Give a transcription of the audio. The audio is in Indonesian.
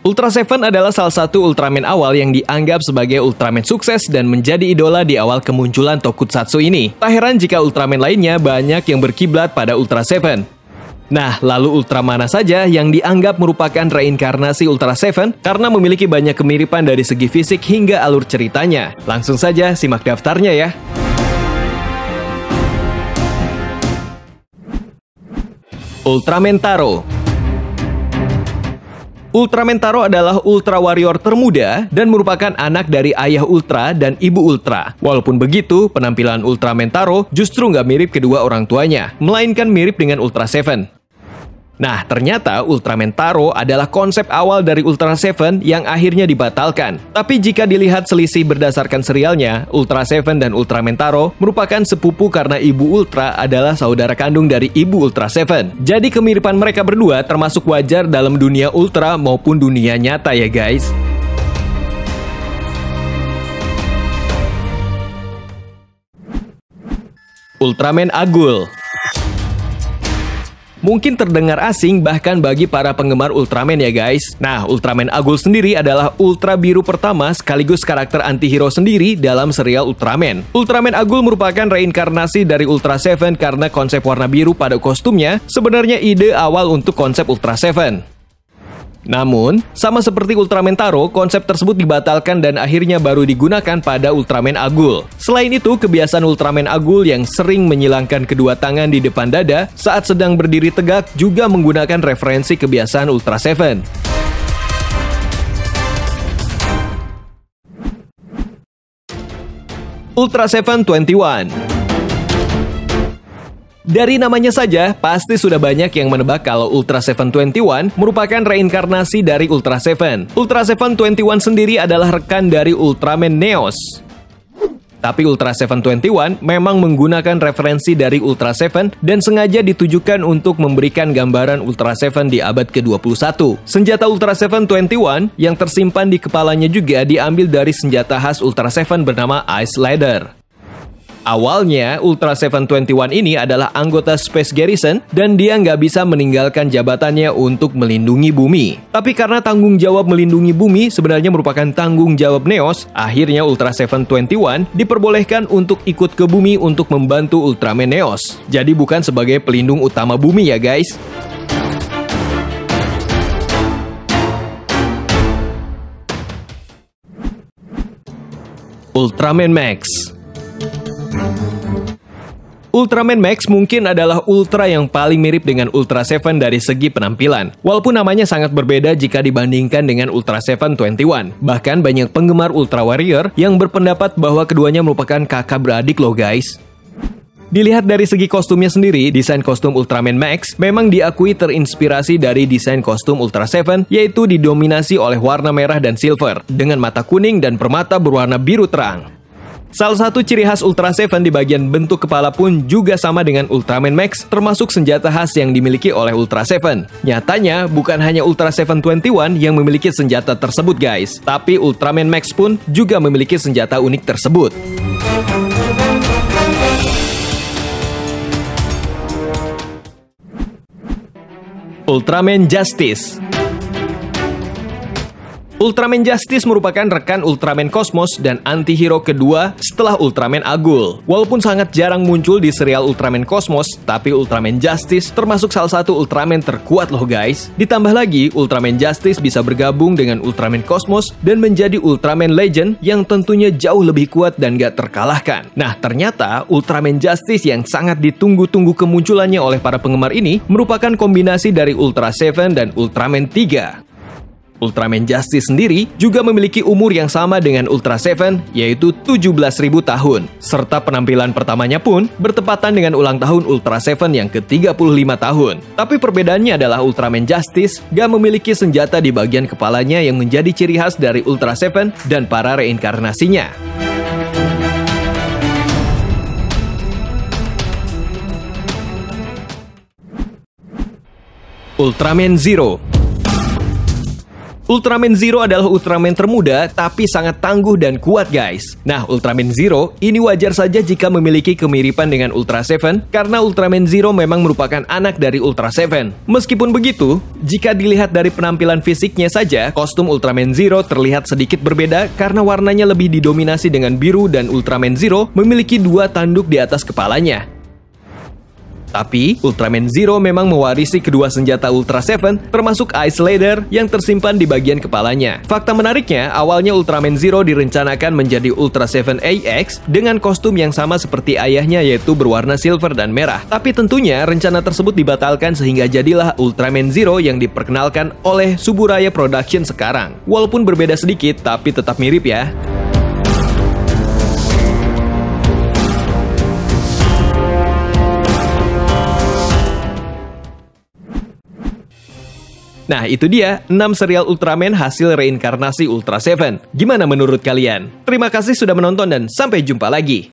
Ultra Seven adalah salah satu Ultraman awal yang dianggap sebagai Ultraman sukses dan menjadi idola di awal kemunculan Tokusatsu ini. Tak heran jika Ultraman lainnya banyak yang berkiblat pada Ultra Seven. Nah, lalu Ultra mana saja yang dianggap merupakan reinkarnasi Ultra Seven karena memiliki banyak kemiripan dari segi fisik hingga alur ceritanya? Langsung saja simak daftarnya ya. Ultraman Taro. Ultraman Taro adalah Ultra Warrior termuda dan merupakan anak dari ayah Ultra dan ibu Ultra. Walaupun begitu, penampilan Ultraman Taro justru nggak mirip kedua orang tuanya, melainkan mirip dengan Ultra Seven. Nah, ternyata Ultraman Taro adalah konsep awal dari Ultra Seven yang akhirnya dibatalkan. Tapi jika dilihat selisih berdasarkan serialnya, Ultra Seven dan Ultraman Taro merupakan sepupu karena ibu Ultra adalah saudara kandung dari ibu Ultra Seven. Jadi kemiripan mereka berdua termasuk wajar dalam dunia Ultra maupun dunia nyata ya guys. Ultraman Agul. Mungkin terdengar asing bahkan bagi para penggemar Ultraman ya guys. Nah, Ultraman Agul sendiri adalah Ultra Biru pertama sekaligus karakter anti-hero sendiri dalam serial Ultraman. Ultraman Agul merupakan reinkarnasi dari Ultra Seven karena konsep warna biru pada kostumnya sebenarnya ide awal untuk konsep Ultra Seven. Namun, sama seperti Ultraman Taro, konsep tersebut dibatalkan dan akhirnya baru digunakan pada Ultraman Agul. Selain itu, kebiasaan Ultraman Agul yang sering menyilangkan kedua tangan di depan dada saat sedang berdiri tegak juga menggunakan referensi kebiasaan Ultra Seven. Ultra Seven 21. Dari namanya saja, pasti sudah banyak yang menebak kalau Ultra Seven 21 merupakan reinkarnasi dari Ultra Seven. Ultra Seven 21 sendiri adalah rekan dari Ultraman Neos. Tapi Ultra Seven 21 memang menggunakan referensi dari Ultra Seven dan sengaja ditujukan untuk memberikan gambaran Ultra Seven di abad ke-21. Senjata Ultra Seven 21 yang tersimpan di kepalanya juga diambil dari senjata khas Ultra Seven bernama Ice Ladder. Awalnya, Ultra Seven 21 ini adalah anggota Space Garrison dan dia nggak bisa meninggalkan jabatannya untuk melindungi bumi. Tapi karena tanggung jawab melindungi bumi sebenarnya merupakan tanggung jawab Neos, akhirnya Ultra Seven 21 diperbolehkan untuk ikut ke bumi untuk membantu Ultraman Neos. Jadi bukan sebagai pelindung utama bumi ya guys. Ultraman Max. Ultraman Max mungkin adalah Ultra yang paling mirip dengan Ultra Seven dari segi penampilan. Walaupun namanya sangat berbeda jika dibandingkan dengan Ultra Seven 21. Bahkan banyak penggemar Ultra Warrior yang berpendapat bahwa keduanya merupakan kakak beradik loh guys. Dilihat dari segi kostumnya sendiri, desain kostum Ultraman Max memang diakui terinspirasi dari desain kostum Ultra Seven, yaitu didominasi oleh warna merah dan silver, dengan mata kuning dan permata berwarna biru terang. Salah satu ciri khas Ultra Seven di bagian bentuk kepala pun juga sama dengan Ultraman Max, termasuk senjata khas yang dimiliki oleh Ultra Seven. Nyatanya, bukan hanya Ultra Seven 21 yang memiliki senjata tersebut guys, tapi Ultraman Max pun juga memiliki senjata unik tersebut. Ultraman Justice. Ultraman Justice merupakan rekan Ultraman Cosmos dan anti-hero kedua setelah Ultraman Agul. Walaupun sangat jarang muncul di serial Ultraman Cosmos, tapi Ultraman Justice termasuk salah satu Ultraman terkuat loh guys. Ditambah lagi, Ultraman Justice bisa bergabung dengan Ultraman Cosmos dan menjadi Ultraman Legend yang tentunya jauh lebih kuat dan gak terkalahkan. Nah, ternyata Ultraman Justice yang sangat ditunggu-tunggu kemunculannya oleh para penggemar ini merupakan kombinasi dari Ultra Seven dan Ultraman 3. Ultraman Justice sendiri juga memiliki umur yang sama dengan Ultra Seven, yaitu 17.000 tahun. Serta penampilan pertamanya pun bertepatan dengan ulang tahun Ultra Seven yang ke-35 tahun. Tapi perbedaannya adalah Ultraman Justice gak memiliki senjata di bagian kepalanya yang menjadi ciri khas dari Ultra Seven dan para reinkarnasinya. Ultraman Zero. Ultraman Zero adalah Ultraman termuda, tapi sangat tangguh dan kuat guys. Nah, Ultraman Zero ini wajar saja jika memiliki kemiripan dengan Ultra Seven, karena Ultraman Zero memang merupakan anak dari Ultra Seven. Meskipun begitu, jika dilihat dari penampilan fisiknya saja, kostum Ultraman Zero terlihat sedikit berbeda karena warnanya lebih didominasi dengan biru dan Ultraman Zero memiliki 2 tanduk di atas kepalanya. Tapi, Ultraman Zero memang mewarisi kedua senjata Ultra Seven, termasuk Ice Ladder yang tersimpan di bagian kepalanya. Fakta menariknya, awalnya Ultraman Zero direncanakan menjadi Ultra Seven AX dengan kostum yang sama seperti ayahnya, yaitu berwarna silver dan merah. Tapi tentunya, rencana tersebut dibatalkan sehingga jadilah Ultraman Zero yang diperkenalkan oleh Suburaya Production sekarang. Walaupun berbeda sedikit, tapi tetap mirip ya. Nah, itu dia 6 serial Ultraman hasil reinkarnasi Ultra Seven. Gimana menurut kalian? Terima kasih sudah menonton dan sampai jumpa lagi.